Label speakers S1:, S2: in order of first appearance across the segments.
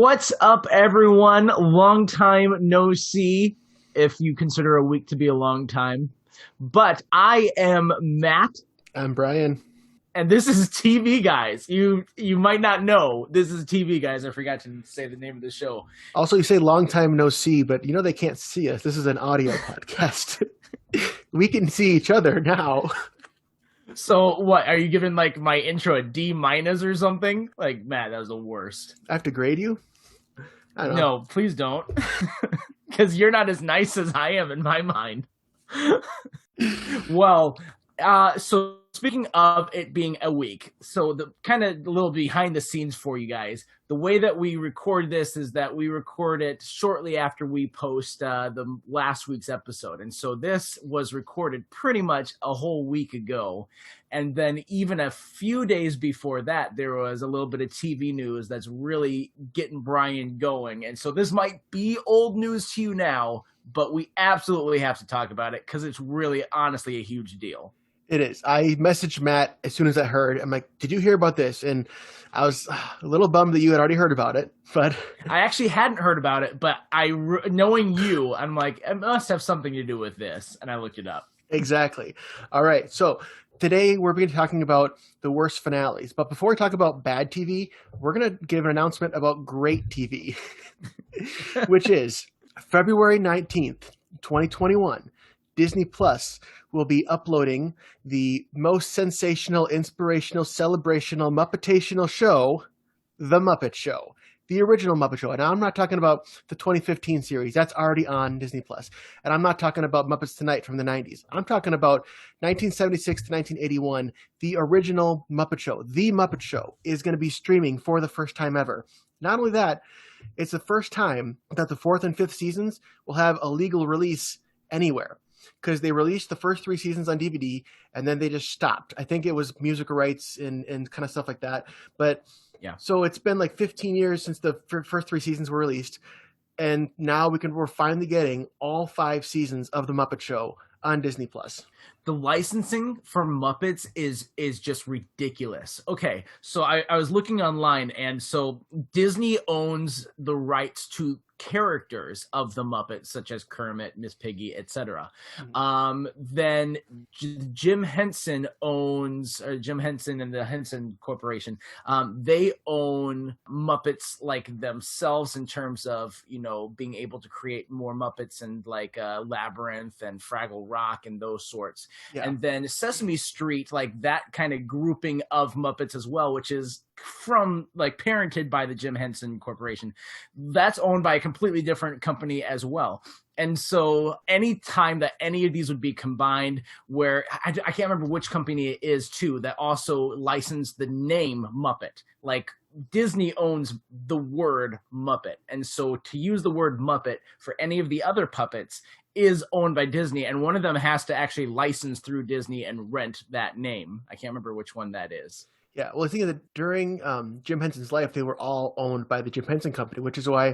S1: What's up, everyone? Long time no see, if you consider a week to be a long time. But I am Matt,
S2: I'm Brian.
S1: and this is TV Guys. You might not know this is TV Guys. I forgot to say the name of the show.
S2: Also, you say long time no see, but you know they can't see us. This is an audio podcast. We can see each other now.
S1: So what? Are you giving like my intro a D minus or something? Like, Matt, that was the worst.
S2: I have to grade you? I don't know.
S1: No, please don't, because you're not as nice as I am in my mind. Well, so speaking of it being a week, so the kind of little behind the scenes for you guys, the way that we record this is that we record it shortly after we post the last week's episode. And so this was recorded pretty much a whole week ago. And then even a few days before that, there was a little bit of TV news that's really getting Brian going. And so this might be old news to you now, but we absolutely have to talk about it because it's really honestly a huge deal.
S2: It is. I messaged Matt as soon as I heard. I'm like, did you hear about this? And I was a little bummed that you had already heard about it, but
S1: I actually hadn't heard about it, but knowing you, I'm like, it must have something to do with this. And I looked it up.
S2: exactly. All right. So today we're going to be talking about the worst finales. But before we talk about bad TV, we're going to give an announcement about great TV, which is February 19th, 2021. Disney Plus will be uploading the most sensational, inspirational, celebrational, Muppetational show, The Muppet Show. The original Muppet Show. And I'm not talking about the 2015 series. That's already on Disney Plus. And I'm not talking about Muppets Tonight from the 90s. I'm talking about 1976 to 1981. The original Muppet Show. The Muppet Show is going to be streaming for the first time ever. Not only that, it's the first time that the fourth and fifth seasons will have a legal release anywhere. Because they released the first three seasons on DVD and then they just stopped. I think it was musical rights and kind of stuff like that. But
S1: yeah,
S2: so it's been like 15 years since the first three seasons were released. And now we're finally getting all 5 seasons of The Muppet Show on Disney Plus.
S1: The licensing for Muppets is just ridiculous. Okay, so I was looking online, and so Disney owns the rights to characters of the Muppets, such as Kermit, Miss Piggy, etc. Then Jim Henson and the Henson Corporation. They own Muppets like themselves in terms of being able to create more Muppets and like Labyrinth and Fraggle Rock and those sorts. Yeah. And then Sesame Street, like that kind of grouping of Muppets as well, which is from like parented by the Jim Henson Corporation. That's owned by a completely different company as well. And so any time that any of these would be combined, where I can't remember which company it is too, that also licensed the name Muppet. Like Disney owns the word Muppet. And so to use the word Muppet for any of the other puppets is owned by Disney. And one of them has to actually license through Disney and rent that name. I can't remember which one that is.
S2: Yeah, well, I think that during Jim Henson's life, they were all owned by the Jim Henson Company, which is why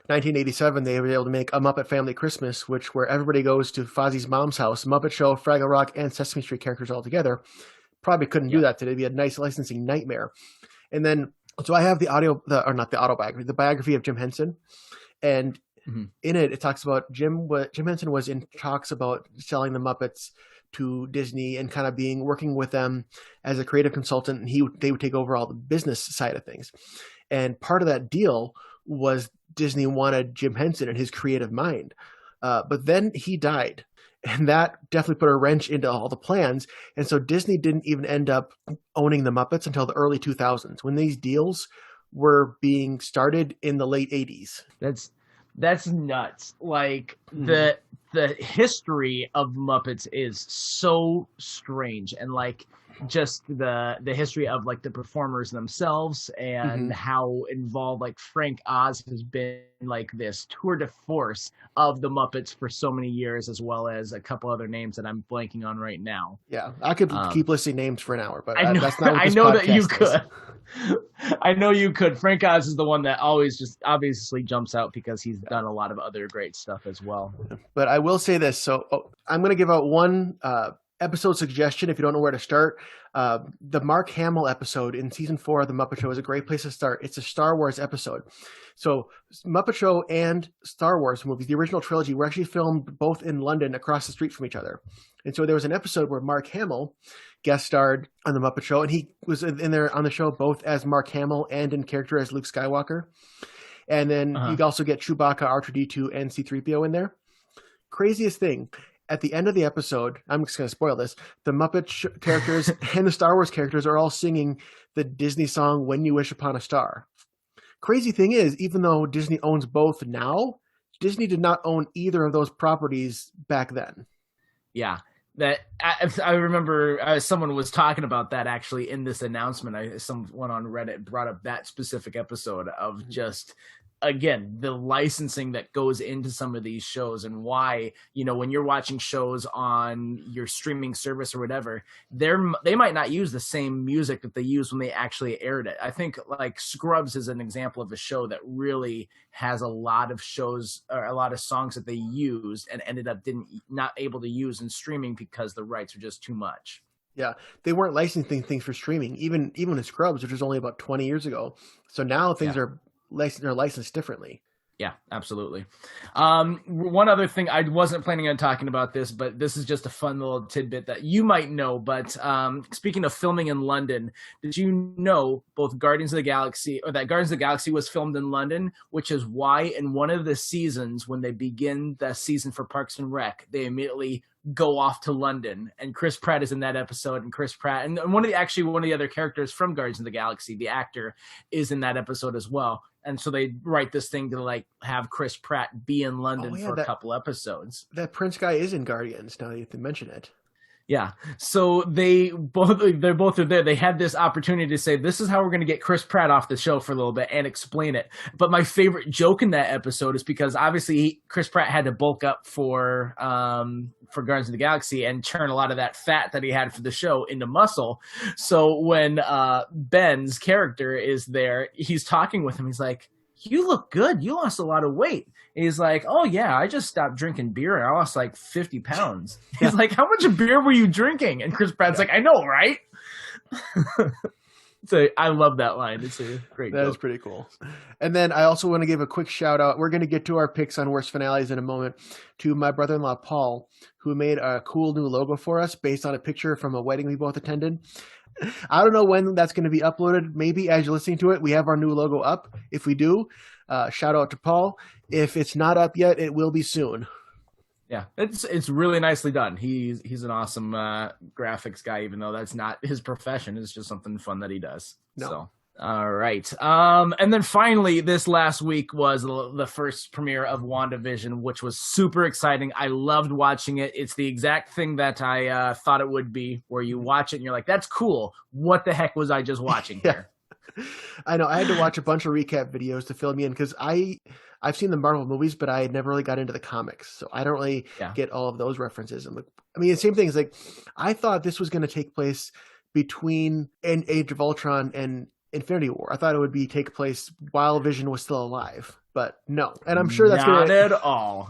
S2: 1987 they were able to make A Muppet Family Christmas, where everybody goes to Fozzie's mom's house, Muppet Show, Fraggle Rock, and Sesame Street characters all together. Probably couldn't do that today. It'd be a nice licensing nightmare. And then, so I have the biography of Jim Henson, and in it talks about Jim Henson was in talks about selling the Muppets to Disney and kind of working with them as a creative consultant, and they would take over all the business side of things. And part of that deal was Disney wanted Jim Henson and his creative mind. But then he died, and that definitely put a wrench into all the plans. And so Disney didn't even end up owning the Muppets until the early 2000s, when these deals were being started in the late 80s.
S1: That's nuts. Like the history of Muppets is so strange, and like just the history of like the performers themselves and how involved like Frank Oz has been like this tour de force of the Muppets for so many years, as well as a couple other names that I'm blanking on right now.
S2: Yeah, I could keep listing names for an hour, but that's not what
S1: I
S2: this
S1: know that you
S2: podcast
S1: could.
S2: is.
S1: I know you could. Frank Oz is the one that always just obviously jumps out because he's done a lot of other great stuff as well.
S2: But I will say this. So I'm going to give out one episode suggestion, if you don't know where to start, the Mark Hamill episode in season 4 of The Muppet Show is a great place to start. It's a Star Wars episode. So Muppet Show and Star Wars movies, the original trilogy, were actually filmed both in London across the street from each other. And so there was an episode where Mark Hamill guest starred on The Muppet Show, and he was in there on the show both as Mark Hamill and in character as Luke Skywalker. And then you also get Chewbacca, R2-D2, and C-3PO in there. Craziest thing, at the end of the episode, I'm just going to spoil this, the Muppet characters and the Star Wars characters are all singing the Disney song When You Wish Upon a Star. Crazy thing is, even though Disney owns both now, Disney did not own either of those properties back then.
S1: Yeah. That I remember someone was talking about that actually in this announcement. Someone on Reddit brought up that specific episode of just, again, the licensing that goes into some of these shows and why, when you're watching shows on your streaming service or whatever, they might not use the same music that they use when they actually aired it. I think like Scrubs is an example of a show that really has a lot of shows or a lot of songs that they used and ended up not able to use in streaming because the rights are just too much.
S2: Yeah, they weren't licensing things for streaming, even in Scrubs, which was only about 20 years ago. So now things are licensed differently.
S1: Yeah, absolutely. One other thing, I wasn't planning on talking about this, but this is just a fun little tidbit that you might know. But speaking of filming in London, did you know that Guardians of the Galaxy was filmed in London, which is why in one of the seasons, when they begin the season for Parks and Rec, they immediately go off to London, and Chris Pratt is in that episode, and Chris Pratt and one of the other characters from Guardians of the Galaxy, the actor, is in that episode as well. And so they write this thing to like have Chris Pratt be in London for a couple episodes.
S2: That Prince guy is in Guardians, now that you mention it.
S1: Yeah. So they're both there. They had this opportunity to say, this is how we're going to get Chris Pratt off the show for a little bit and explain it. But my favorite joke in that episode is because obviously Chris Pratt had to bulk up for Guardians of the Galaxy and turn a lot of that fat that he had for the show into muscle. So when Ben's character is there, he's talking with him. He's like, you look good. You lost a lot of weight. And he's like, oh, yeah, I just stopped drinking beer and I lost like 50 pounds. He's like, how much beer were you drinking? And Chris Pratt's like, I know, right? So I love that line. It's a great joke.
S2: That is pretty cool. And then I also want to give a quick shout out. We're going to get to our picks on worst finales in a moment, to my brother-in-law, Paul, who made a cool new logo for us based on a picture from a wedding we both attended. I don't know when that's going to be uploaded. Maybe as you're listening to it, we have our new logo up. If we do, shout out to Paul. If it's not up yet, it will be soon.
S1: Yeah, it's really nicely done. He's an awesome graphics guy, even though that's not his profession. It's just something fun that he does.
S2: No.
S1: So. All right. And then finally, this last week was the first premiere of WandaVision, which was super exciting. I loved watching it. It's the exact thing that I thought it would be, where you watch it and you're like, that's cool. What the heck was I just watching here?
S2: I know. I had to watch a bunch of recap videos to fill me in because I've seen the Marvel movies, but I had never really got into the comics. So I don't really get all of those references. And the same thing is like, I thought this was going to take place between Age of Ultron and Infinity War. I thought it would take place while Vision was still alive, but no. And I'm sure that's
S1: not at all.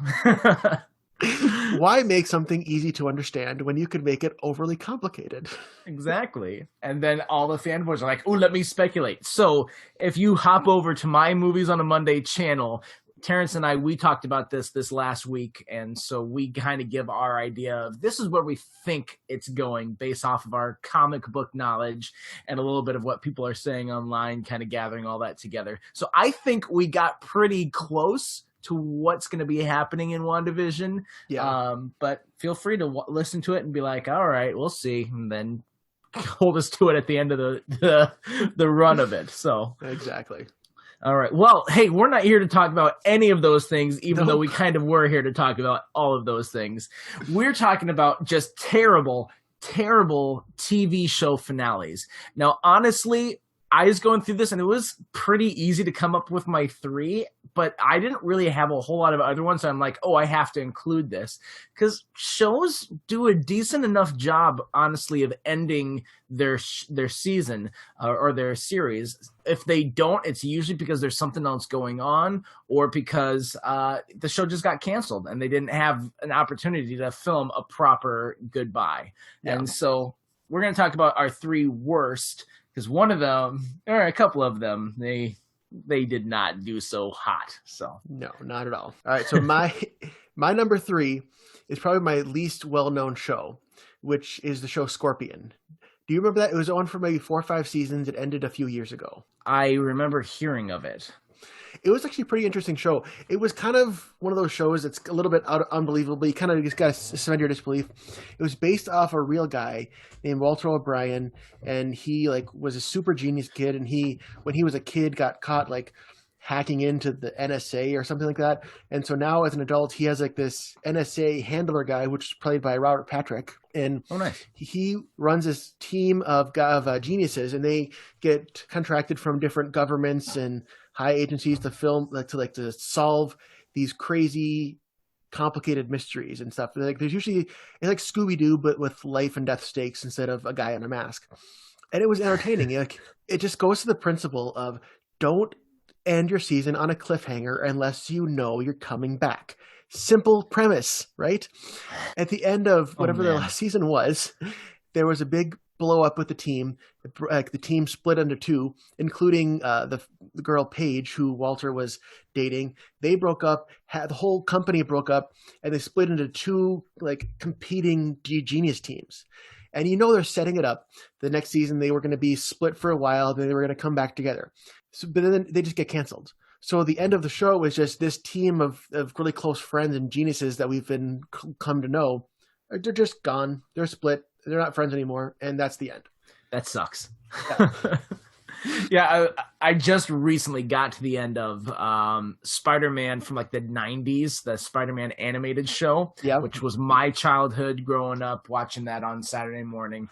S2: Why make something easy to understand when you could make it overly complicated?
S1: Exactly. And then all the fanboys are like, oh, let me speculate. So if you hop over to my Movies on a Monday channel, Terrence and we talked about this last week, and so we kind of give our idea of this is where we think it's going based off of our comic book knowledge and a little bit of what people are saying online, kind of gathering all that together. So I think we got pretty close to what's going to be happening in WandaVision.
S2: Yeah.
S1: But feel free to listen to it and be like, all right, we'll see, and then hold us to it at the end of the run of it. So
S2: exactly.
S1: All right. Well, hey, we're not here to talk about any of those things, even though we kind of were here to talk about all of those things. We're talking about just terrible, terrible TV show finales. Now, honestly, I was going through this, and it was pretty easy to come up with my three, but I didn't really have a whole lot of other ones. So I'm like, oh, I have to include this because shows do a decent enough job, honestly, of ending their season or their series. If they don't, it's usually because there's something else going on, or because the show just got canceled and they didn't have an opportunity to film a proper goodbye.
S2: Yeah.
S1: And so we're going to talk about our three worst, because one of them, or a couple of them, they did not do so hot. So
S2: no, not at all. All right, so my number 3 is probably my least well-known show, which is the show Scorpion. Do you remember that? It was on for maybe 4 or 5 seasons. It ended a few years ago.
S1: I remember hearing of it.
S2: It was actually a pretty interesting show. It was kind of one of those shows that's a little bit unbelievable. You kind of just got to suspend your disbelief. It was based off a real guy named Walter O'Brien, and he was a super genius kid. And when he was a kid, got caught hacking into the NSA or something like that. And so now as an adult, he has this NSA handler guy, which is played by Robert Patrick. And
S1: oh, nice.
S2: He runs this team of geniuses, and they get contracted from different governments and high agencies to film, to solve these crazy, complicated mysteries and stuff. There's usually, it's like Scooby-Doo, but with life and death stakes instead of a guy in a mask. And it was entertaining. It just goes to the principle of don't end your season on a cliffhanger unless you know you're coming back. Simple premise, right? At the end of whatever the last season was, there was a big blow up with the team. The team split into two, including the girl Paige, who Walter was dating. They broke up. The whole company broke up, and they split into two competing genius teams. And they're setting it up. The next season they were going to be split for a while, then they were going to come back together. So, but then they just get canceled. So the end of the show is just this team of really close friends and geniuses that we've come to know. They're just gone. They're split. They're not friends anymore, and that's the end.
S1: That sucks. Yeah, yeah, I just recently got to the end of Spider-Man from the 90s, the Spider-Man animated show, which was my childhood growing up, watching that on Saturday morning.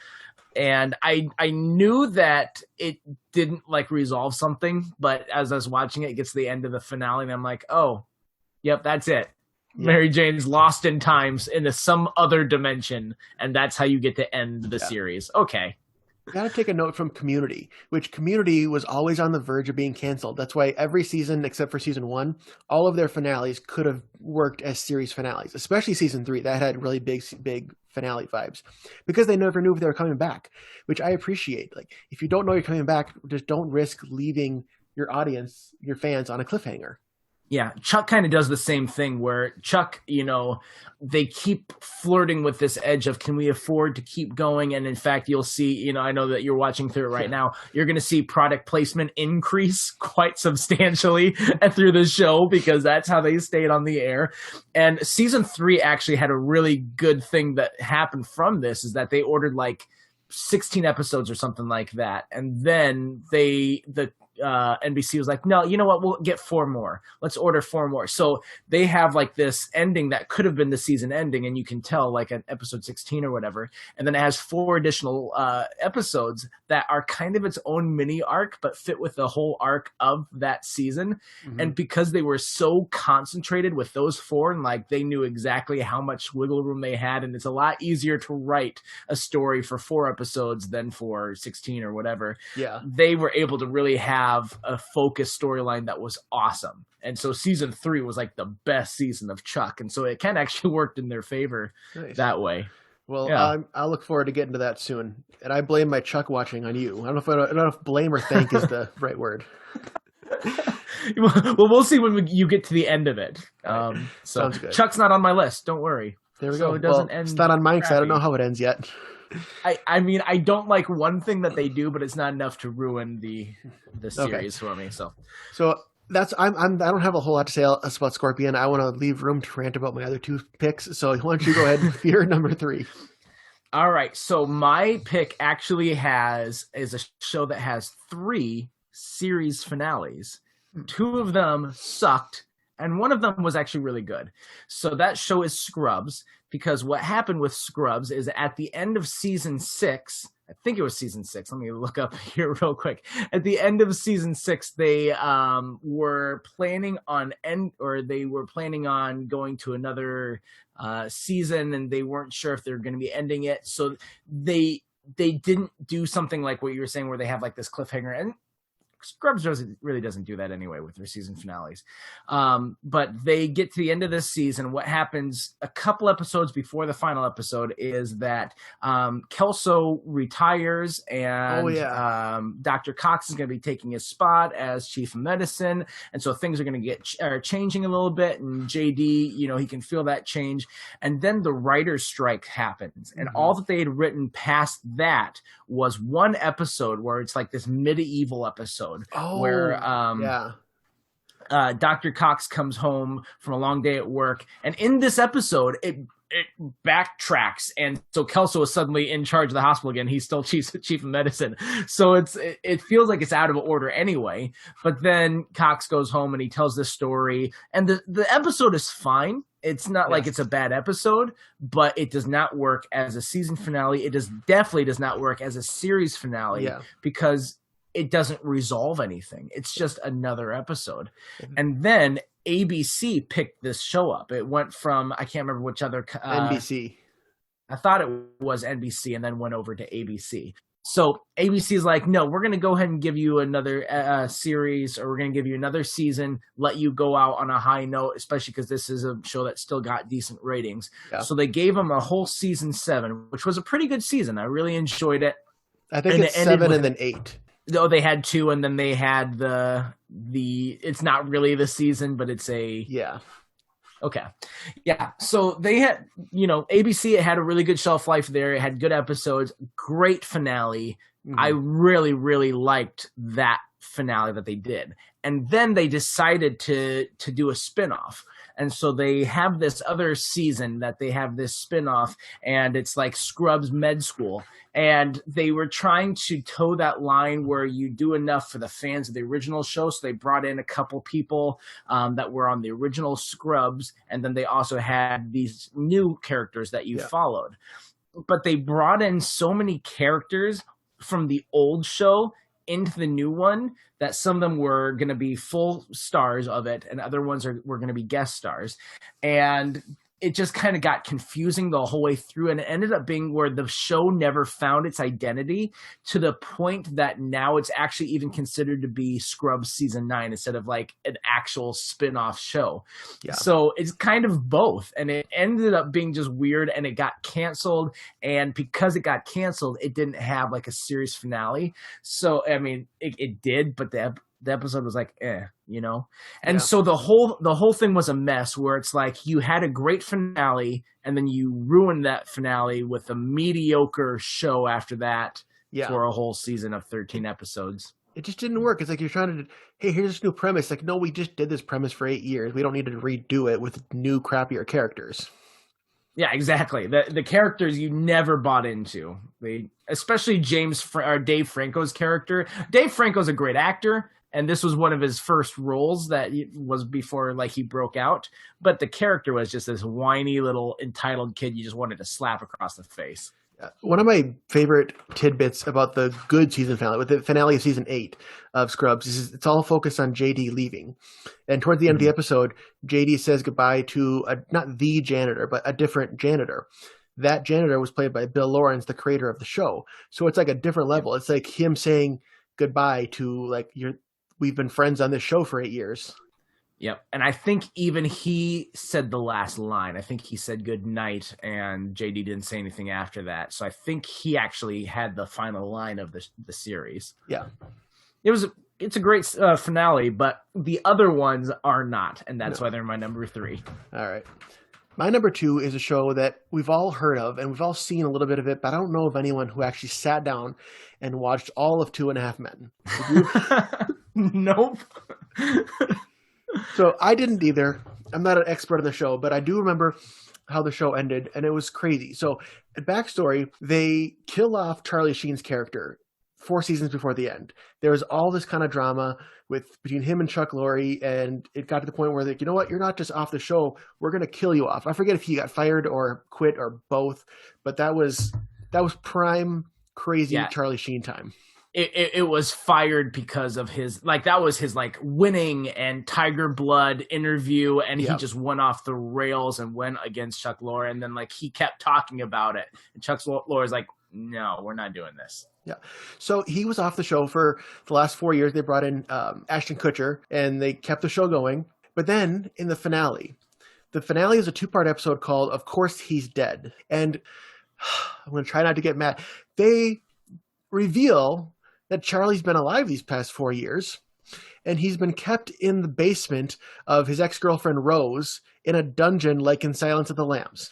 S1: And I knew that it didn't resolve something, but as I was watching it, it gets to the end of the finale, and I'm like, oh, yep, that's it. Yeah. Mary Jane's lost in times into some other dimension, and that's how you get to end the series. Okay.
S2: Got to take a note from Community, which Community was always on the verge of being canceled. That's why every season, except for season 1, all of their finales could have worked as series finales, especially season 3. That had really big finale vibes because they never knew if they were coming back, which I appreciate. If you don't know you're coming back, just don't risk leaving your audience, your fans, on a cliffhanger.
S1: Yeah, Chuck kind of does the same thing where Chuck, they keep flirting with this edge of, can we afford to keep going? And in fact, you'll see, I know that you're watching through it right now. You're going to see product placement increase quite substantially through the show because that's how they stayed on the air. And season 3 actually had a really good thing that happened from this, is that they ordered 16 episodes or something like that. And then NBC was like, no, you know what? We'll get 4 more. Let's order 4 more. So they have this ending that could have been the season ending, and you can tell an episode 16 or whatever. And then it has 4 additional episodes that are kind of its own mini arc, but fit with the whole arc of that season. Mm-hmm. And because they were so concentrated with those 4, and they knew exactly how much wiggle room they had, and it's a lot easier to write a story for 4 episodes than for 16 or whatever.
S2: Yeah,
S1: they were able to really have a focused storyline that was awesome. And so season 3 was the best season of Chuck, and so it kind of actually worked in their favor that way.
S2: Well, I'll look forward to getting to that soon, and I blame my Chuck watching on you. I don't know if blame or thank is the right word.
S1: Well, we'll see when you get to the end of it. So
S2: sounds good.
S1: Chuck's not on my list, don't worry.
S2: There we go. It doesn't end. It's not on mine because I don't know how it ends yet.
S1: I mean, I don't like one thing that they do, but it's not enough to ruin the series for me. So
S2: that's I don't have a whole lot to say about Scorpion. I want to leave room to rant about my other 2 picks. So why don't you go ahead with your number 3?
S1: All right. So my pick actually is a show that has 3 series finales. 2 of them sucked, and one of them was actually really good. So that show is Scrubs, because what happened with Scrubs is at the end of season 6, I think it was season 6. Let me look up here real quick. At the end of season 6, they were planning on going to another season, and they weren't sure if they were going to be ending it. So they didn't do something like what you were saying, where they have like this cliffhanger. And Scrubs really doesn't do that anyway with their season finales. But they get to the end of this season. What happens a couple episodes before the final episode is that Kelso retires, and Dr. Cox is going to be taking his spot as chief of medicine. And so things are going to get changing a little bit. And JD, he can feel that change. And then the writer's strike happens. And all that they had written past that was one episode where it's like this medieval episode. Where Dr. Cox comes home from a long day at work, and in this episode it backtracks, and so Kelso is suddenly in charge of the hospital again. He's still chief of medicine, so it feels like it's out of order anyway. But then Cox goes home and he tells this story, and the episode is fine. It's not like it's a bad episode, but it does not work as a season finale. It definitely does not work as a series finale because it doesn't resolve anything. It's just another episode. And then ABC picked this show up. It went from, I can't remember which other
S2: NBC.
S1: I thought it was NBC, and then went over to ABC. So ABC is like, no, we're going to go ahead and give you another series, or we're going to give you another season, let you go out on a high note, especially because this is a show that still got decent ratings. Yeah. So they gave them a whole season 7, which was a pretty good season. I really enjoyed it.
S2: I think it's 7 and then 8.
S1: No, they had 2, and then they had the it's not really the season, but it's a Okay. Yeah. So they had, ABC, it had a really good shelf life there. It had good episodes, great finale. I really, really liked that finale that they did. And then they decided to do a spinoff. And so they have this other season that they have this spinoff, and it's like Scrubs Med School. And they were trying to toe that line where you do enough for the fans of the original show. So they brought in a couple people that were on the original Scrubs. And then they also had these new characters that you followed. But they brought in so many characters from the old show into the new one that some of them were going to be full stars of it, and other ones were going to be guest stars. And it just kind of got confusing the whole way through, and it ended up being where the show never found its identity, to the point that now it's actually even considered to be Scrubs season 9 instead of like an actual spin-off show. So it's kind of both, and it ended up being just weird, and it got canceled. And because it got canceled, it didn't have like a series finale. So I mean, it did, but the episode was like, And so the whole thing was a mess, where it's like you had a great finale, and then you ruined that finale with a mediocre show after that for a whole season of 13 episodes.
S2: It just didn't work. It's like you're trying to, hey, here's this new premise. Like, no, we just did this premise for 8 years. We don't need to redo it with new, crappier characters.
S1: Yeah, exactly. The characters you never bought into. Especially Dave Franco's character. Dave Franco's a great actor, and this was one of his first roles that was before like he broke out. But the character was just this whiny little entitled kid you just wanted to slap across the face.
S2: One of my favorite tidbits about the good season finale, with the finale of season 8 of Scrubs, is it's all focused on JD leaving. And towards the end of the episode, JD says goodbye to not the janitor, but a different janitor. That janitor was played by Bill Lawrence, the creator of the show. So it's like a different level. It's like him saying goodbye to like we've been friends on this show for 8 years.
S1: Yep. And I think even he said the last line. I think he said good night, and JD didn't say anything after that. So I think he actually had the final line of the series.
S2: Yeah.
S1: It's a great finale, but the other ones are not, and that's why they're my number 3.
S2: All right. My number 2 is a show that we've all heard of, and we've all seen a little bit of it, but I don't know of anyone who actually sat down and watched all of 2.5 Men.
S1: Nope.
S2: So I didn't either. I'm not an expert on the show, but I do remember how the show ended, and it was crazy. So, backstory, they kill off Charlie Sheen's character 4 seasons before the end. There was all this kind of drama between him and Chuck Lorre, and it got to the point where like, you know what, you're not just off the show, we're going to kill you off. I forget if he got fired or quit or both, but that was prime crazy
S1: Yeah,
S2: Charlie Sheen time.
S1: it was fired because of his, like, that was his like winning and Tiger Blood interview, and he
S2: Yeah.
S1: just went off the rails and went against Chuck Lorre, and then like he kept talking about it, and Chuck Lorre's like, no, we're not doing this.
S2: Yeah. So he was off the show for the last 4 years. They brought in Ashton Kutcher, and they kept the show going. But then in the finale is a 2-part episode called Of Course He's Dead. And I'm going to try not to get mad. They reveal that Charlie's been alive these past 4 years, and he's been kept in the basement of his ex-girlfriend Rose in a dungeon like in Silence of the Lambs.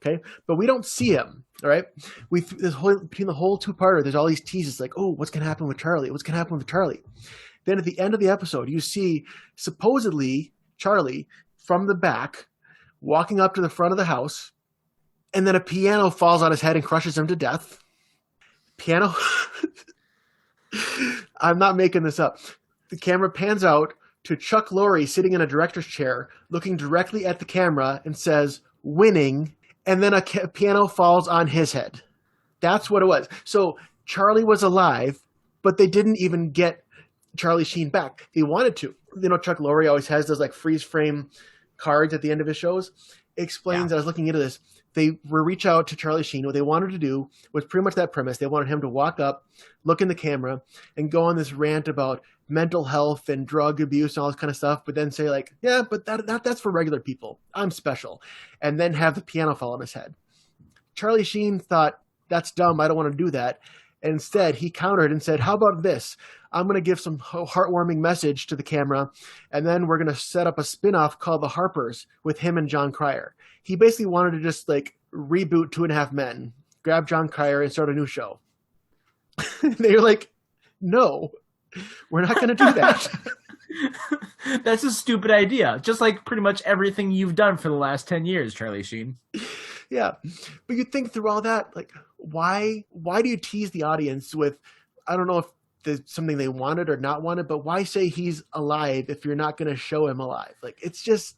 S2: Okay, but we don't see him. All right, between the whole 2-parter, there's all these teases like, oh, what's gonna happen with Charlie? What's gonna happen with Charlie? Then at the end of the episode, you see supposedly Charlie from the back walking up to the front of the house, and then a piano falls on his head and crushes him to death. Piano. I'm not making this up. The camera pans out to Chuck Lorre sitting in a director's chair, looking directly at the camera, and says, winning, and then a piano falls on his head. That's what it was. So Charlie was alive, but they didn't even get Charlie Sheen back. They wanted to. You know, Chuck Lorre always has those like freeze frame cards at the end of his shows. It explains, I was looking into this, they reach out to Charlie Sheen. What they wanted to do was pretty much that premise. They wanted him to walk up, look in the camera, and go on this rant about mental health and drug abuse and all this kind of stuff, but then say like, yeah, but that's for regular people. I'm special. And then have the piano fall on his head. Charlie Sheen thought, that's dumb. I don't want to do that. And instead, he countered and said, how about this? I'm going to give some heartwarming message to the camera, and then we're going to set up a spinoff called The Harpers with him and John Cryer. He basically wanted to just like reboot 2.5 Men, grab John Cryer and start a new show. They were like, no, we're not going to do that.
S1: That's a stupid idea. Just like pretty much everything you've done for the last 10 years, Charlie Sheen.
S2: Yeah. But you think through all that, like, why do you tease the audience with, I don't know if there's something they wanted or not wanted, but why say he's alive if you're not going to show him alive? Like, it's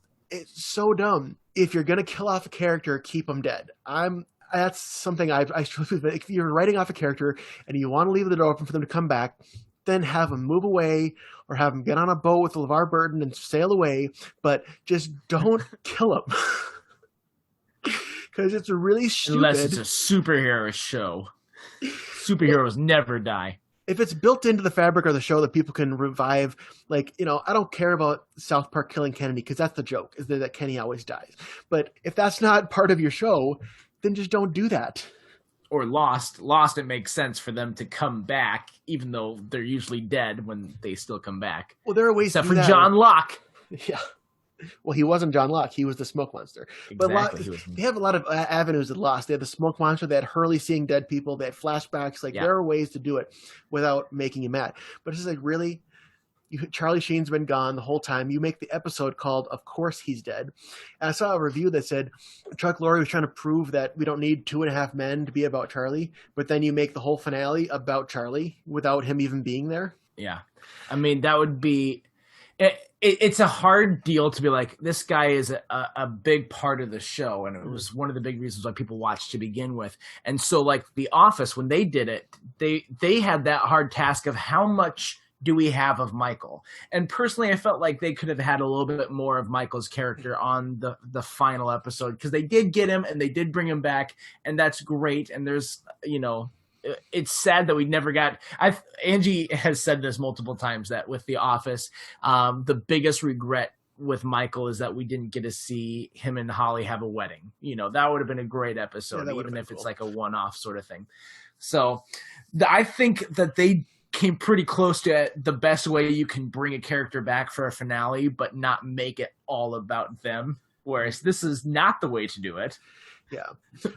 S2: so dumb. If you're going to kill off a character, keep him dead. That's something I struggle with. If you're writing off a character and you want to leave the door open for them to come back, then have them move away or have them get on a boat with LeVar Burton and sail away, but just don't kill him. Because it's really stupid.
S1: Unless it's a superhero show. Superheroes never die.
S2: If it's built into the fabric of the show that people can revive, like, you know, I don't care about South Park killing Kennedy because that's the joke, is that Kenny always dies. But if that's not part of your show, then just don't do that.
S1: Or Lost, it makes sense for them to come back, even though they're usually dead when they still come back.
S2: Well, there are ways
S1: except
S2: to do
S1: for
S2: that.
S1: John Locke.
S2: Yeah. Well, he wasn't John Locke. He was the smoke monster.
S1: Exactly.
S2: But they have a lot of avenues at Lost. They had the smoke monster. They had Hurley seeing dead people. They had flashbacks. Like, there are ways to do it without making you mad. But it's just like, really? Charlie Sheen's been gone the whole time. You make the episode called Of Course He's Dead. And I saw a review that said Chuck Lorre was trying to prove that we don't need 2.5 Men to be about Charlie. But then you make the whole finale about Charlie without him even being there.
S1: Yeah. I mean, that would be... It's a hard deal to be like, this guy is a big part of the show, and it was one of the big reasons why people watched to begin with. And so, like, The Office, when they did it, they had that hard task of how much do we have of Michael? And personally, I felt like they could have had a little bit more of Michael's character on the final episode, because they did get him and they did bring him back, and that's great. And there's, you know, it's sad that we never got. Angie has said this multiple times that with The Office, the biggest regret with Michael is that we didn't get to see him and Holly have a wedding. You know, that would have been a great episode, even if it's like a one-off sort of thing. So I think that they came pretty close to the best way you can bring a character back for a finale, but not make it all about them. Whereas this is not the way to do it.
S2: Yeah.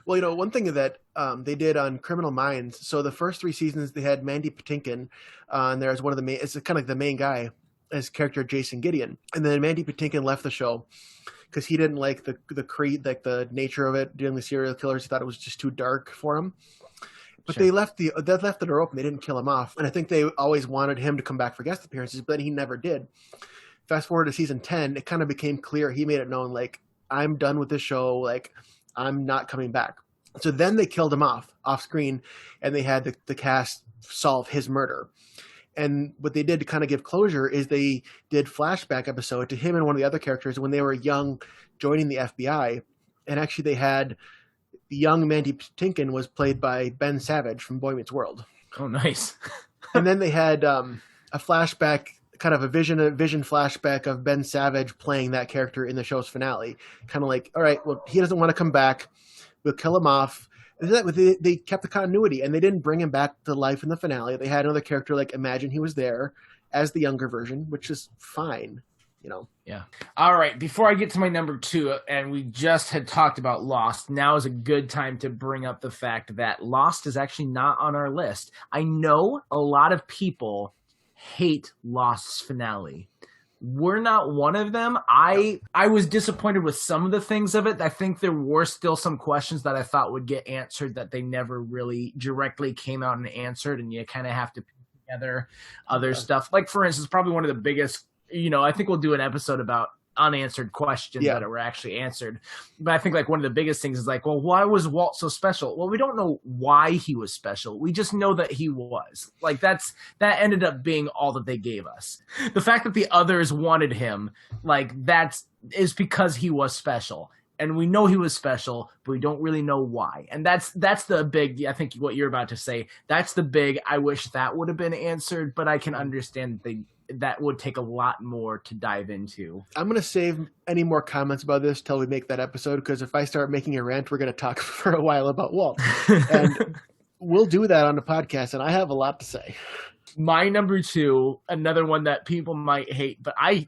S2: Well, you know, one thing that they did on Criminal Minds, so the first 3 seasons they had Mandy Patinkin on there as one of the main, it's kind of like the main guy, as character Jason Gideon. And then Mandy Patinkin left the show because he didn't like the creed, like the nature of it, dealing with serial killers. He thought it was just too dark for him. But they left the door open. They didn't kill him off. And I think they always wanted him to come back for guest appearances, but he never did. Fast forward to season 10, it kind of became clear. He made it known, like, I'm done with this show. Like, I'm not coming back. So then they killed him off screen, and they had the cast solve his murder. And what they did to kind of give closure is they did flashback episode to him and one of the other characters when they were young, joining the FBI. And actually, they had the young Mandy Patinkin was played by Ben Savage from Boy Meets World.
S1: Oh, nice.
S2: And then they had a flashback, kind of a vision flashback of Ben Savage playing that character in the show's finale. Kind of like, all right, well, he doesn't want to come back. We'll kill him off. And they kept the continuity, and they didn't bring him back to life in the finale. They had another character, like imagine he was there as the younger version, which is fine, you know.
S1: Yeah. All right. Before I get to my number 2, and we just had talked about Lost, now is a good time to bring up the fact that Lost is actually not on our list. I know a lot of people hate Lost's finale. We're not one of them. I was disappointed with some of the things of it. I think there were still some questions that I thought would get answered that they never really directly came out and answered, and you kind of have to put together other stuff. Like, for instance, probably one of the biggest, I think we'll do an episode about unanswered questions that were actually answered. But I think like one of the biggest things is like, well, why was Walt so special? Well, we don't know why he was special. We just know that he was. Like that ended up being all that they gave us. The fact that the others wanted him, like is because he was special. And we know he was special, but we don't really know why. And that's the big, I think what you're about to say, that's the big, I wish that would have been answered, but I can understand that would take a lot more to dive into.
S2: I'm going to save any more comments about this till we make that episode, because if I start making a rant, we're going to talk for a while about Walt. And we'll do that on the podcast, and I have a lot to say.
S1: My number 2, another one that people might hate, but I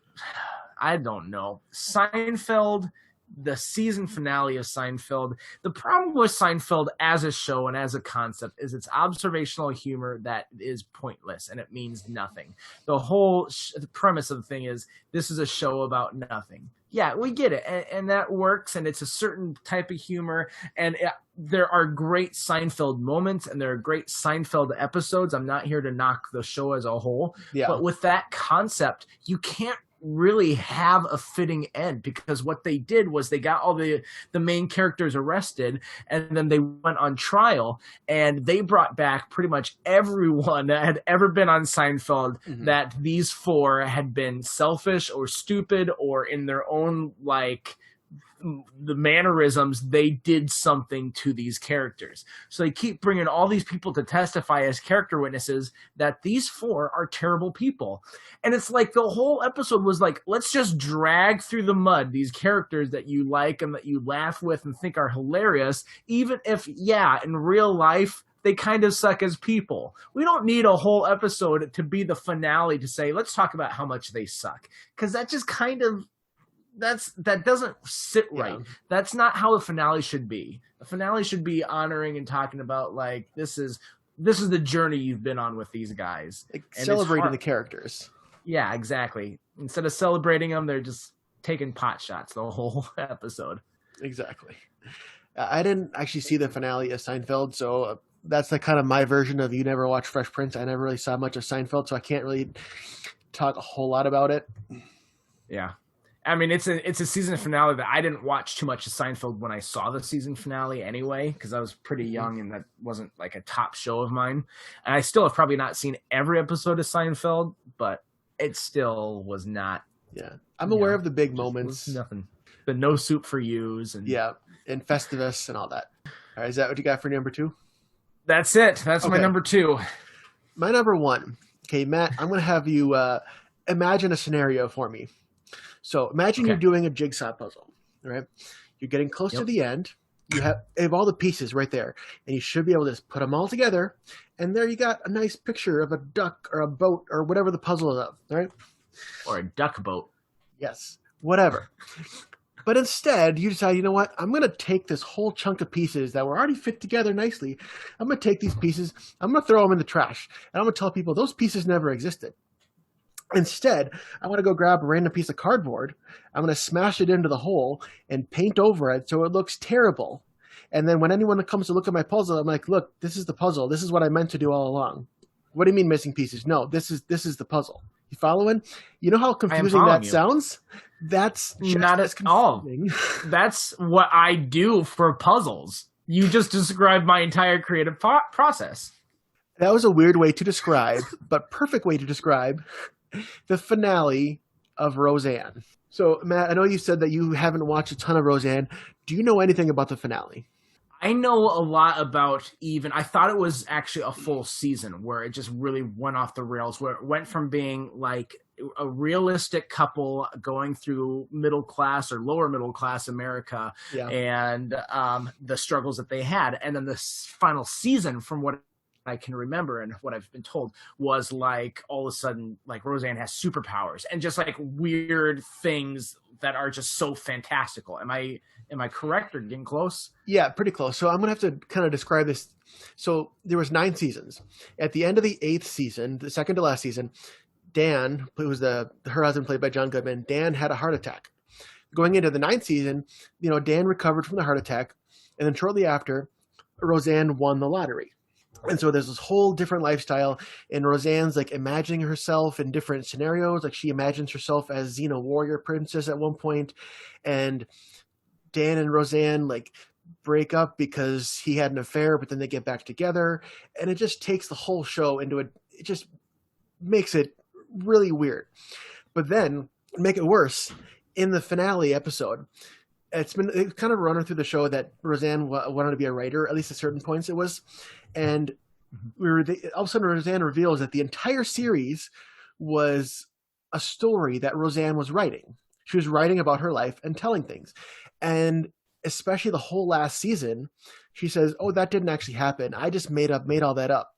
S1: don't know. Seinfeld, the season finale of Seinfeld. The problem with Seinfeld as a show and as a concept is it's observational humor that is pointless and it means nothing. The whole the premise of the thing is this is a show about nothing. Yeah, we get it, and that works, and it's a certain type of humor, and there are great Seinfeld moments, and there are great Seinfeld episodes. I'm not here to knock the show as a whole, but with that concept, you can't really have a fitting end, because what they did was they got all the main characters arrested, and then they went on trial, and they brought back pretty much everyone that had ever been on Seinfeld, that these 4 had been selfish or stupid or in their own, like, the mannerisms, they did something to these characters. So they keep bringing all these people to testify as character witnesses that these 4 are terrible people. And it's like the whole episode was like, let's just drag through the mud these characters that you like and that you laugh with and think are hilarious, even if, in real life, they kind of suck as people. We don't need a whole episode to be the finale to say, let's talk about how much they suck. Because that just kind of, that doesn't sit right. That's not how the finale should be. The finale should be honoring and talking about, like, this is the journey you've been on with these guys.
S2: Like, celebrating the characters.
S1: Yeah, exactly. Instead of celebrating them, they're just taking pot shots the whole episode.
S2: Exactly. I didn't actually see the finale of Seinfeld, so that's the kind of my version of you never watched Fresh Prince. I never really saw much of Seinfeld, so I can't really talk a whole lot about it.
S1: Yeah. I mean, it's a season finale that I didn't watch too much of Seinfeld when I saw the season finale anyway, because I was pretty young and that wasn't like a top show of mine. And I still have probably not seen every episode of Seinfeld, but it still was not.
S2: Yeah, I'm aware of the big moments.
S1: Nothing. The No Soup for Yous. And
S2: Festivus and all that. All right, is that what you got for number 2?
S1: That's it. That's my number 2.
S2: My number 1. Okay, Matt, I'm going to have you imagine a scenario for me. So imagine you're doing a jigsaw puzzle, right? You're getting close to the end. You have all the pieces right there, and you should be able to just put them all together, and there you got a nice picture of a duck or a boat or whatever the puzzle is of, right?
S1: Or a duck boat.
S2: Yes, whatever. But instead, you decide, you know what? I'm going to take this whole chunk of pieces that were already fit together nicely. I'm going to take these pieces. I'm going to throw them in the trash, and I'm going to tell people those pieces never existed. Instead, I want to go grab a random piece of cardboard. I'm going to smash it into the hole and paint over it so it looks terrible. And then when anyone comes to look at my puzzle, I'm like, look, this is the puzzle. This is what I meant to do all along. What do you mean missing pieces? No, this is the puzzle. You following? You know how confusing that sounds? That's
S1: not at all. That's what I do for puzzles. You just described my entire creative process.
S2: That was a weird way to describe, but perfect way to describe the finale of Roseanne. So, Matt, I know you said that you haven't watched a ton of Roseanne. Do you know anything about the finale?
S1: I know a lot about even. I thought it was actually a full season where it just really went off the rails, where it went from being like a realistic couple going through middle class or lower middle class America
S2: Yeah.
S1: and the struggles that they had. And then the final season, from what I can remember and what I've been told, was like all of a sudden, like Roseanne has superpowers and just like weird things that are just so fantastical. Am I correct or getting close?
S2: Yeah, pretty close. So I'm going to have to kind of describe this. So there was 9 seasons. At the end of the 8th season, the second to last season, Dan, who was her husband played by John Goodman, Dan had a heart attack. Going into the 9th season, Dan recovered from the heart attack. And then shortly after, Roseanne won the lottery. And so there's this whole different lifestyle, and Roseanne's like imagining herself in different scenarios. Like she imagines herself as Xena warrior princess at one point, and Dan and Roseanne like break up because he had an affair, but then they get back together, and it just takes the whole show into it just makes it really weird. But then, to make it worse, in the finale episode, it's kind of running through the show that Roseanne wanted to be a writer, at least at certain points it was, and all of a sudden Roseanne reveals that the entire series was a story that Roseanne was writing. She was writing about her life and telling things. And especially the whole last season, she says, "Oh, that didn't actually happen. I just made all that up.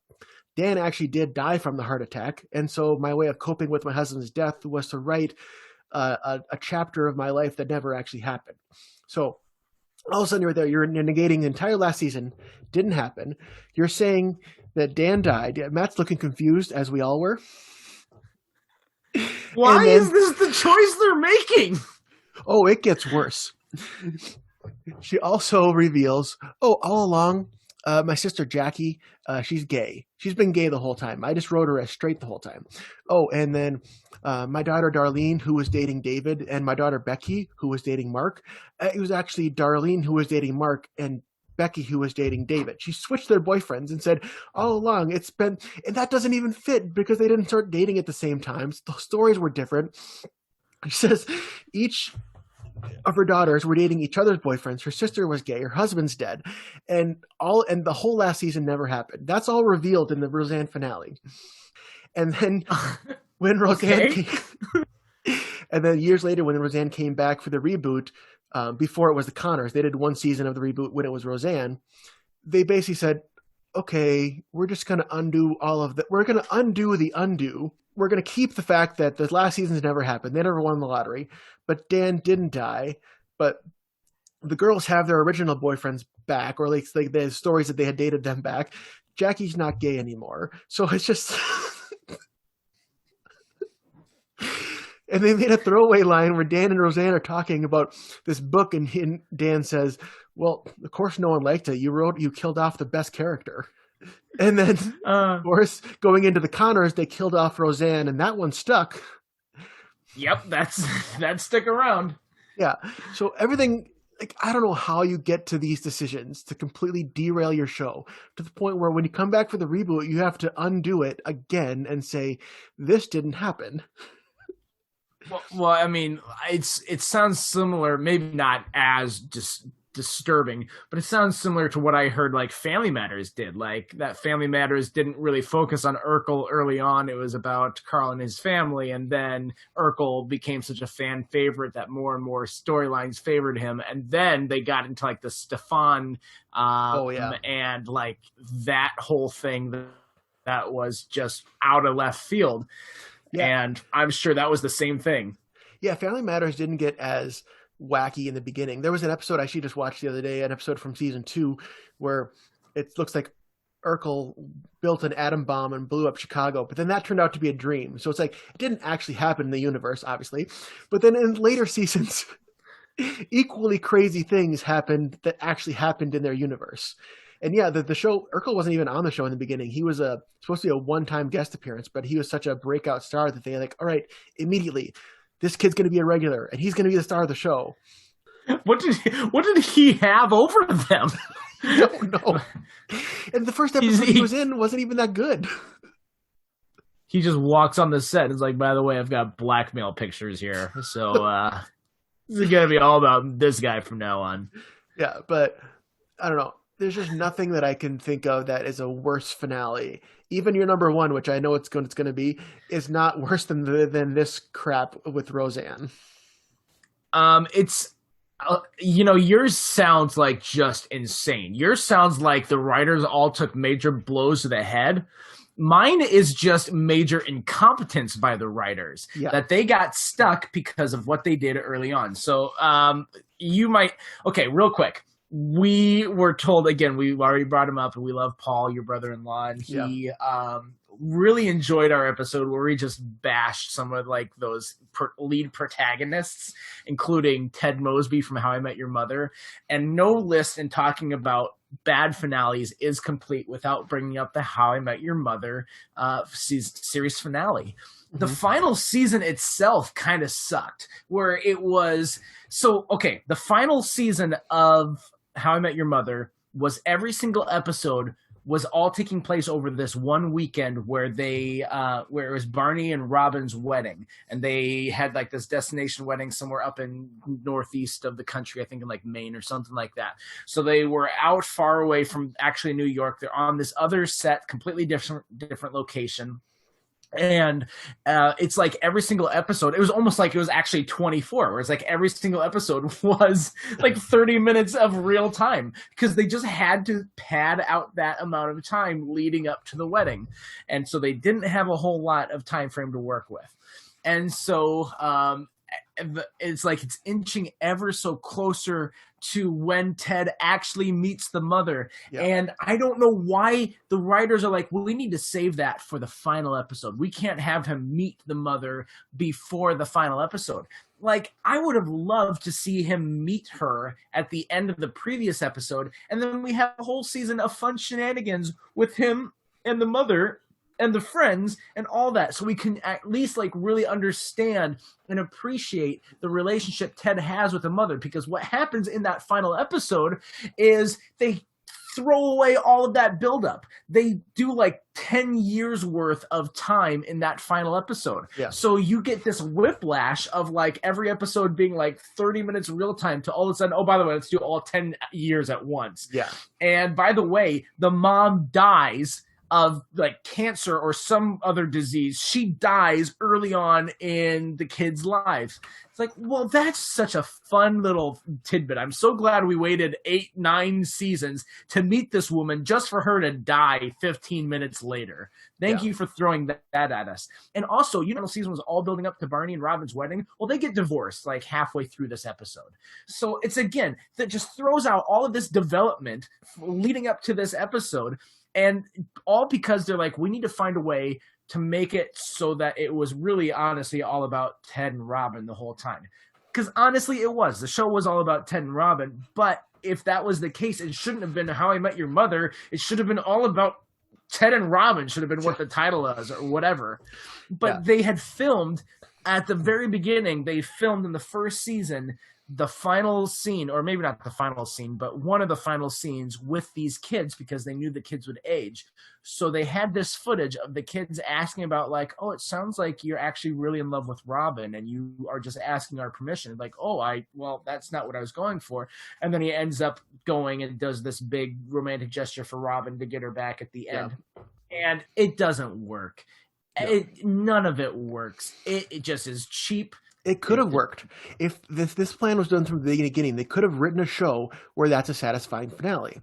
S2: Dan actually did die from the heart attack, and so my way of coping with my husband's death was to write a chapter of my life that never actually happened." So all of a sudden you're there, you're negating the entire last season, didn't happen. You're saying that Dan died. Matt's looking confused, as we all were.
S1: Why is this the choice they're making?
S2: Oh, it gets worse. She also reveals, all along, my sister Jackie, she's gay. She's been gay the whole time. I just wrote her as straight the whole time. Oh, and then my daughter Darlene, who was dating David, and my daughter Becky, who was dating Mark. It was actually Darlene who was dating Mark, and Becky who was dating David. She switched their boyfriends and said, all along, it's been, and that doesn't even fit because they didn't start dating at the same time. The stories were different. She says each of her daughters were dating each other's boyfriends. Her sister was gay. Her husband's dead, and the whole last season never happened. That's all revealed in the Roseanne finale. And then when Roseanne came, and then years later when Roseanne came back for the reboot, before it was the Connors, they did one season of the reboot when it was Roseanne. They basically said, "Okay, we're just going to undo all of that. We're going to undo the undo. We're going to keep the fact that the last seasons never happened. They never won the lottery, but Dan didn't die. But the girls have their original boyfriends back, or like the stories that they had dated them back. Jackie's not gay anymore. So it's just..." And they made a throwaway line where Dan and Roseanne are talking about this book, and Dan says, "Well, of course no one liked it. You killed off the best character." And then, of course, going into the Connors, they killed off Roseanne, and that one stuck.
S1: Yep, that stuck around.
S2: Yeah. So everything, like, I don't know how you get to these decisions to completely derail your show to the point where when you come back for the reboot, you have to undo it again and say, this didn't happen.
S1: Well, I mean, it sounds similar, maybe not as disturbing, but it sounds similar to what I heard like Family Matters did. Like that Family Matters didn't really focus on Urkel early on. It was about Carl and his family, and then Urkel became such a fan favorite that more and more storylines favored him, and then they got into like the Stefan and like that whole thing that was just out of left field. Yeah. And I'm sure that was the same thing.
S2: Yeah, Family Matters didn't get as wacky in the beginning. There was an episode I actually just watched the other day, an episode from season 2, where it looks like Urkel built an atom bomb and blew up Chicago, but then that turned out to be a dream. So it's like, it didn't actually happen in the universe, obviously. But then in later seasons, equally crazy things happened that actually happened in their universe. And yeah, the show, Urkel wasn't even on the show in the beginning. He was supposed to be a one-time guest appearance, but he was such a breakout star that they like, all right, immediately, this kid's going to be a regular, and he's going to be the star of the show.
S1: What did he have over them?
S2: I don't know. And the first episode he was in wasn't even that good.
S1: He just walks on the set and is like, by the way, I've got blackmail pictures here. So this is going to be all about this guy from now on.
S2: Yeah, but I don't know. There's just nothing that I can think of that is a worse finale. Even your number one, which I know it's going to be, is not worse than this crap with Roseanne.
S1: It's yours sounds like just insane. Yours sounds like the writers all took major blows to the head. Mine is just major incompetence by the writers that they got stuck because of what they did early on. So real quick. We were told, again, we already brought him up, and we love Paul, your brother-in-law, and he really enjoyed our episode where we just bashed some of like those lead protagonists, including Ted Mosby from How I Met Your Mother. And no list in talking about bad finales is complete without bringing up the How I Met Your Mother series finale. The final season itself kind of sucked, where it was the final season of How I Met Your Mother was every single episode was all taking place over this one weekend where where it was Barney and Robin's wedding, and they had like this destination wedding somewhere up in northeast of the country, I think in like Maine or something like that. So they were out far away from actually New York. They're on this other set, completely different location. And it's like every single episode, it was almost like it was actually 24, where it's like every single episode was like 30 minutes of real time, because they just had to pad out that amount of time leading up to the wedding. And so they didn't have a whole lot of time frame to work with. And so it's like it's inching ever so closer to when Ted actually meets the mother. Yeah. And I don't know why the writers are like, well, we need to save that for the final episode. We can't have him meet the mother before the final episode. Like, I would have loved to see him meet her at the end of the previous episode, and then we have a whole season of fun shenanigans with him and the mother and the friends and all that, so we can at least like really understand and appreciate the relationship Ted has with the mother. Because what happens in that final episode is they throw away all of that buildup. They do like 10 years worth of time in that final episode. Yeah. So you get this whiplash of like every episode being like 30 minutes real time to all of a sudden, oh, by the way, let's do all 10 years at once. Yeah. And by the way, the mom dies of like cancer or some other disease. She dies early on in the kids' lives. It's like, well, that's such a fun little tidbit. I'm so glad we waited 8-9 seasons to meet this woman just for her to die 15 minutes later. Thank you for throwing that at us. And also, the season was all building up to Barney and Robin's wedding. Well, they get divorced like halfway through this episode. So it's, again, that just throws out all of this development leading up to this episode. And all because they're like, we need to find a way to make it so that it was really honestly all about Ted and Robin the whole time. Because honestly, it was. The show was all about Ted and Robin. But if that was the case, it shouldn't have been How I Met Your Mother. It should have been all about Ted and Robin, should have been what the title was or whatever. But they had filmed at the very beginning. They filmed in the first season the final scene, or maybe not the final scene, but one of the final scenes with these kids, because they knew the kids would age. So they had this footage of the kids asking about like, oh, it sounds like you're actually really in love with Robin and you are just asking our permission. Like, well, that's not what I was going for. And then he ends up going and does this big romantic gesture for Robin to get her back at the end. And it doesn't work. No. None of it works. It just is cheap.
S2: It could have worked. If this plan was done from the beginning, they could have written a show where that's a satisfying finale.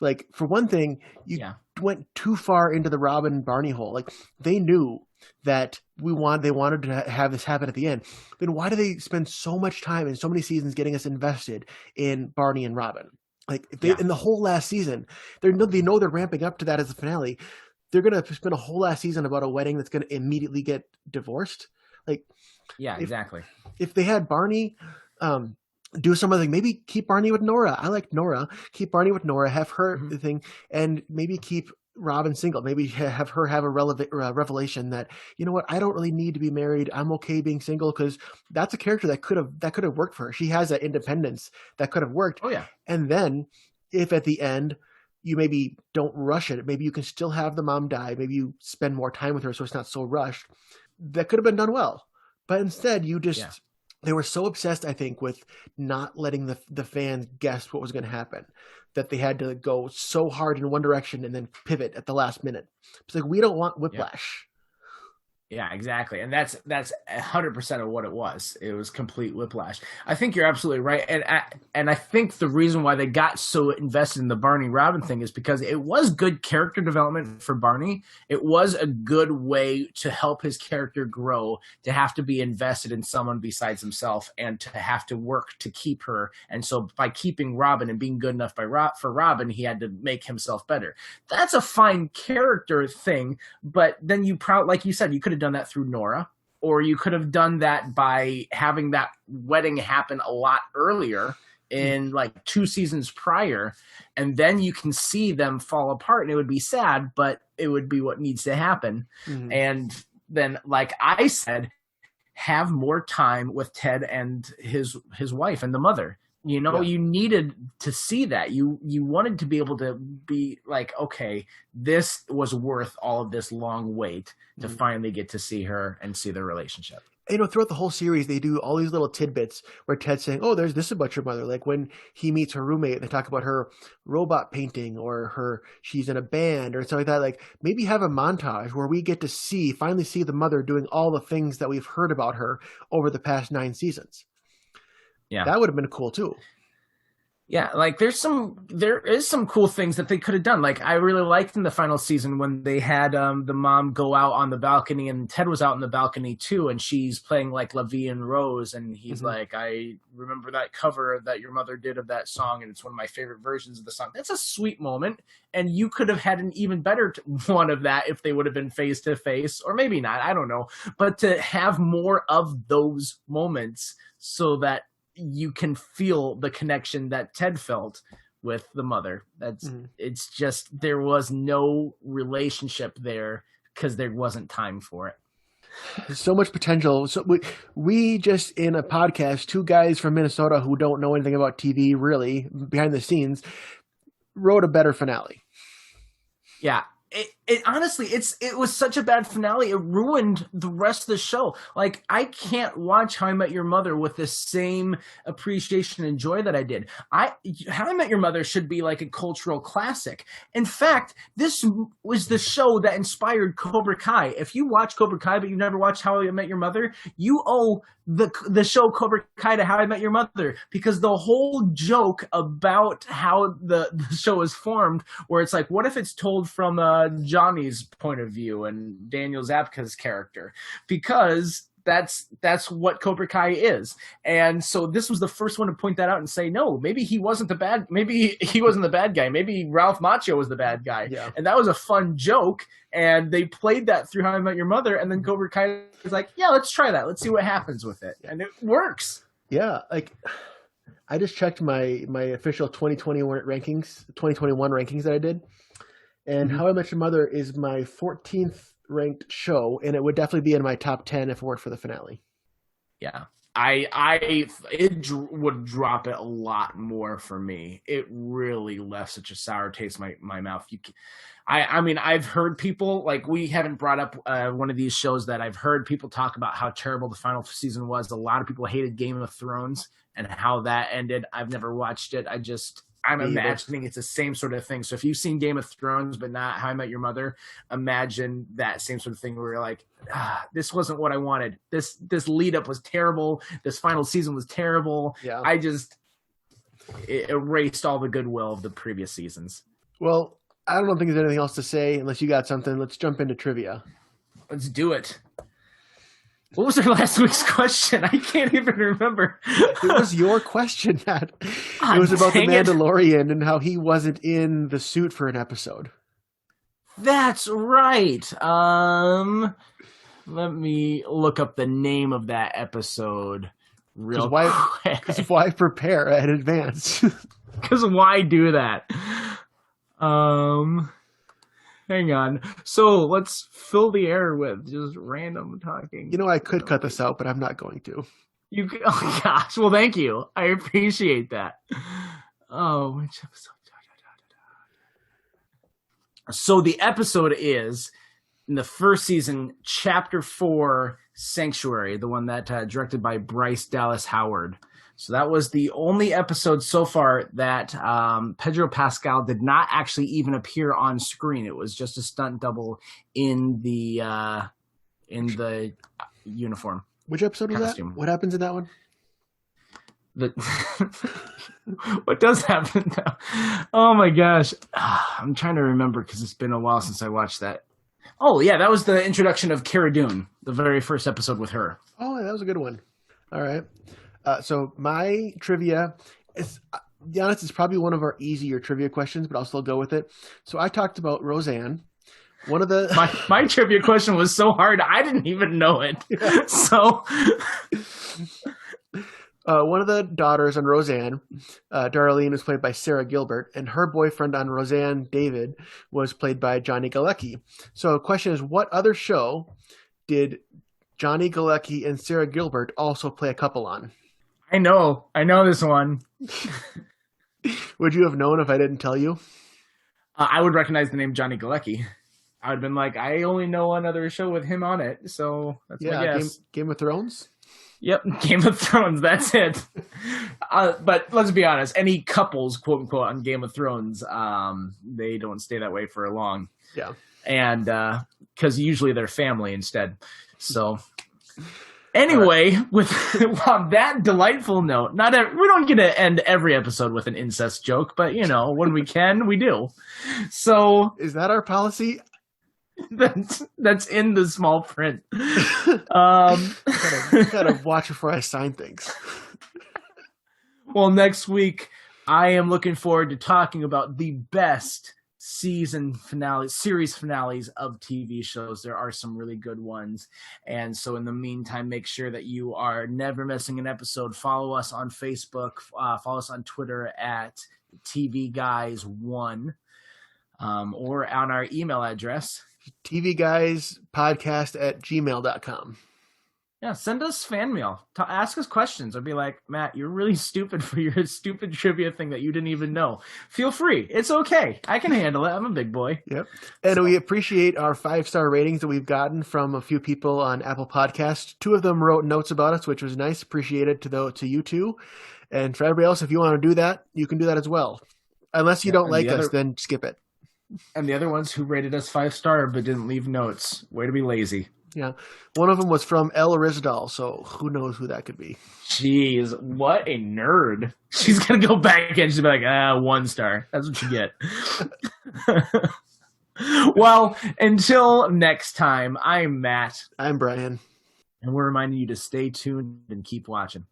S2: Like, for one thing, you went too far into the Robin and Barney hole. Like, they knew that they wanted to have this happen at the end. Then why do they spend so much time and so many seasons getting us invested in Barney and Robin? Like, in the whole last season, they know they're ramping up to that as a finale. They're going to spend a whole last season about a wedding that's going to immediately get divorced. Like,
S1: exactly.
S2: If they had Barney do something, maybe keep Barney with Nora. I like Nora. Keep Barney with Nora, have her the thing, and maybe keep Robin single. Maybe have her have a revelation that, you know what, I don't really need to be married. I'm okay being single, because that's a character that could have worked for her. She has that independence that could have worked.
S1: Oh yeah.
S2: And then if at the end you maybe don't rush it, maybe you can still have the mom die. Maybe you spend more time with her so it's not so rushed. That could have been done well. But instead they were so obsessed, I think, with not letting the fans guess what was going to happen, that they had to go so hard in one direction and then pivot at the last minute. It's like, we don't want whiplash.
S1: Yeah, exactly. And that's 100% of what it was. It was complete whiplash. I think you're absolutely right. And I think the reason why they got so invested in the Barney Robin thing is because it was good character development for Barney. It was a good way to help his character grow, to have to be invested in someone besides himself and to have to work to keep her. And so by keeping Robin and being good enough for Robin, he had to make himself better. That's a fine character thing, but then like you said, you could have done that through Nora, or you could have done that by having that wedding happen a lot earlier in like 2 seasons prior, and then you can see them fall apart, and it would be sad, but it would be what needs to happen. Mm-hmm. And then, like I said, have more time with Ted and his wife and the mother. You know, you needed to see that. You wanted to be able to be like, okay, this was worth all of this long wait to finally get to see her and see their relationship.
S2: You know, throughout the whole series, they do all these little tidbits where Ted's saying, oh, there's this about your mother. Like when he meets her roommate, they talk about her robot painting, or she's in a band or something like that. Like, maybe have a montage where we get to finally see the mother doing all the things that we've heard about her over the past 9 seasons. Yeah, that would have been cool too.
S1: Yeah, like there is some cool things that they could have done. Like I really liked in the final season when they had the mom go out on the balcony, and Ted was out on the balcony too, and she's playing like La Vie en Rose, and he's like, I remember that cover that your mother did of that song, and it's one of my favorite versions of the song. That's a sweet moment, and you could have had an even better one of that if they would have been face to face, or maybe not, I don't know. But to have more of those moments so that you can feel the connection that Ted felt with the mother. It's just, there was no relationship there because there wasn't time for it.
S2: There's so much potential. So we just, in a podcast, 2 guys from Minnesota who don't know anything about TV really behind the scenes, wrote a better finale.
S1: Yeah. It honestly, it was such a bad finale. It ruined the rest of the show. Like, I can't watch How I Met Your Mother with the same appreciation and joy that I did. How I Met Your Mother should be like a cultural classic. In fact, this was the show that inspired Cobra Kai. If you watch Cobra Kai but you never watched How I Met Your Mother, you owe the show Cobra Kai to How I Met Your Mother, because the whole joke about how the show is formed, where it's like, what if it's told from Johnny's point of view and Daniel Zabka's character, because that's what Cobra Kai is. And so this was the first one to point that out and say, no, maybe he wasn't the bad guy. Maybe Ralph Macchio was the bad guy. Yeah. And that was a fun joke. And they played that through How I Met Your Mother. And then Cobra Kai was like, yeah, let's try that. Let's see what happens with it. And it works.
S2: Yeah. Like, I just checked my official 2021 rankings that I did. And How I Met Your Mother is my 14th ranked show, and it would definitely be in my top 10 if it weren't for the finale.
S1: Yeah. It would drop it a lot more for me. It really left such a sour taste in my mouth. I mean, I've heard people, like, we haven't brought up one of these shows that I've heard people talk about how terrible the final season was. A lot of people hated Game of Thrones and how that ended. I've never watched it. I'm imagining it's the same sort of thing. So if you've seen Game of Thrones but not How I Met Your Mother, imagine that same sort of thing where you're like, this wasn't what I wanted. This lead up was terrible. This final season was terrible. Yeah. It erased all the goodwill of the previous seasons.
S2: Well, I don't think there's anything else to say unless you got something. Let's jump into trivia.
S1: Let's do it. What was our last week's question? I can't even remember.
S2: It was your question, Matt. It was about the Mandalorian and how he wasn't in the suit for an episode.
S1: That's right. Let me look up the name of that episode real quick.
S2: Because why prepare in advance?
S1: Because why do that? Hang on. So let's fill the air with just random talking.
S2: You know, I could cut this out, but I'm not going to.
S1: Oh gosh. Well, thank you. I appreciate that. Oh, which episode? So the episode is in the first season, Chapter 4, Sanctuary, the one that directed by Bryce Dallas Howard. So that was the only episode so far that Pedro Pascal did not actually even appear on screen. It was just a stunt double in the uniform.
S2: Which episode was that? What happens in that one?
S1: What does happen now? Oh my gosh. I'm trying to remember because it's been a while since I watched that. Oh yeah, that was the introduction of Cara Dune, the very first episode with her.
S2: Oh, that was a good one. All right. So my trivia is, to be honest, it's probably one of our easier trivia questions, but I'll still go with it. So I talked about Roseanne. One of the
S1: my trivia question was so hard I didn't even know it. Yeah. So
S2: one of the daughters on Roseanne, Darlene, was played by Sarah Gilbert, and her boyfriend on Roseanne, David, was played by Johnny Galecki. So the question is, what other show did Johnny Galecki and Sarah Gilbert also play a couple on?
S1: I know this one.
S2: Would you have known if I didn't tell you?
S1: I would recognize the name Johnny Galecki. I would have been like, I only know one other show with him on it, so that's my guess.
S2: Game of Thrones?
S1: Yep, Game of Thrones, that's it. But let's be honest, any couples, quote unquote, on Game of Thrones, they don't stay that way for long.
S2: Yeah.
S1: And because usually they're family instead. So anyway, with on that delightful note, we don't get to end every episode with an incest joke, but when we can, we do. So
S2: is that our policy?
S1: That's in the small print.
S2: Gotta watch before I sign things.
S1: Well, next week I am looking forward to talking about the best series finales of TV shows. There are some really good ones. And so in the meantime, make sure that you are never missing an episode. Follow us on Facebook, follow us on Twitter at TVGuys1, or on our email address,
S2: tvguyspodcast@gmail.com.
S1: Yeah, send us fan mail. Ask us questions. I'd be like, Matt, you're really stupid for your stupid trivia thing that you didn't even know. Feel free. It's okay. I can handle it. I'm a big boy.
S2: Yep. And we appreciate our 5-star ratings that we've gotten from a few people on Apple Podcasts. 2 of them wrote notes about us, which was nice. Appreciate it to you two. And for everybody else, if you want to do that, you can do that as well. Unless you don't like us, then skip it.
S1: And the other ones who rated us 5-star but didn't leave notes. Way to be lazy.
S2: Yeah. One of them was from El Rizdal, so who knows who that could be.
S1: Jeez, what a nerd. She's going to go back and she's be like, 1 star. That's what you get. Well, until next time, I'm Matt.
S2: I'm Brian.
S1: And we're reminding you to stay tuned and keep watching.